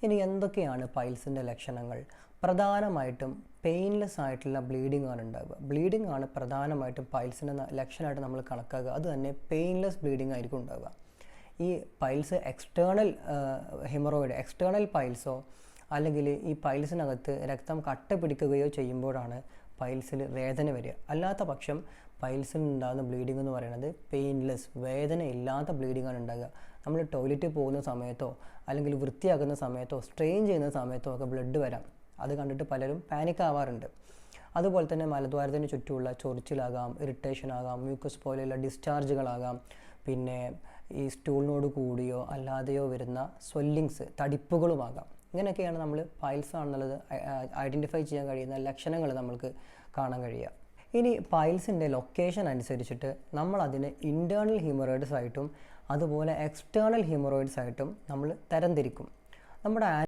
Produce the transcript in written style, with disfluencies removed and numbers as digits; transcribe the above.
ഇനി എന്തൊക്കെയാണ് പൈൽസിൻ്റെ ലക്ഷണങ്ങൾ? പ്രധാനമായിട്ടും പെയിൻലെസ് ആയിട്ടുള്ള ബ്ലീഡിംഗ് ആണ് ഉണ്ടാവുക. ബ്ലീഡിംഗ് ആണ് പ്രധാനമായിട്ടും പൈൽസിൻ്റെ ലക്ഷണമായിട്ട് നമ്മൾ കണക്കാക്കുക. അത് തന്നെ പെയിൻലെസ് ബ്ലീഡിംഗ് ആയിരിക്കും ഉണ്ടാവുക. ഈ പൈൽസ് എക്സ്റ്റേണൽ പൈൽസോ അല്ലെങ്കിൽ ഈ പൈൽസിനകത്ത് രക്തം കട്ട പിടിക്കുകയോ ചെയ്യുമ്പോഴാണ് പൈൽസിൽ വേദന വരിക. അല്ലാത്ത പക്ഷം പൈൽസിൽ ഉണ്ടാകുന്ന ബ്ലീഡിംഗ് എന്ന് പറയുന്നത് പെയിൻലെസ്, വേദനയില്ലാത്ത ബ്ലീഡിംഗ് ആണ് ഉണ്ടാകുക. നമ്മൾ ടോയ്ലറ്റിൽ പോകുന്ന സമയത്തോ അല്ലെങ്കിൽ വൃത്തിയാക്കുന്ന സമയത്തോ സ്ട്രെയിൻ ചെയ്യുന്ന സമയത്തോ ഒക്കെ ബ്ലഡ് വരാം. അത് കണ്ടിട്ട് പലരും പാനിക് ആവാറുണ്ട്. അതുപോലെ തന്നെ മലദ്വാരത്തിന് ചുറ്റുമുള്ള ചൊറിച്ചിലാകാം, ഇറിറ്റേഷൻ ആകാം, മ്യൂക്കസ് പോലെയുള്ള ഡിസ്ചാർജുകളാകാം, പിന്നെ ഈ സ്റ്റൂളിനോട് കൂടിയോ അല്ലാതെയോ വരുന്ന സ്വെല്ലിങ്സ്, തടിപ്പുകളുമാകാം. ഇങ്ങനെയൊക്കെയാണ് നമ്മൾ പൈൽസ് ആണെന്നുള്ളത് ഐഡൻറ്റിഫൈ ചെയ്യാൻ കഴിയുന്ന ലക്ഷണങ്ങൾ നമ്മൾക്ക് കാണാൻ കഴിയുക. ഇനി പൈൽസിൻ്റെ ലൊക്കേഷൻ അനുസരിച്ചിട്ട് നമ്മൾ അതിനെ ഇൻറ്റേർണൽ ഹീമറോയിഡ്സ് ആയിട്ടും അതുപോലെ എക്സ്റ്റേണൽ ഹീമറോയിഡ്സ് ആയിട്ടും നമ്മൾ തരംതിരിക്കും. നമ്മുടെ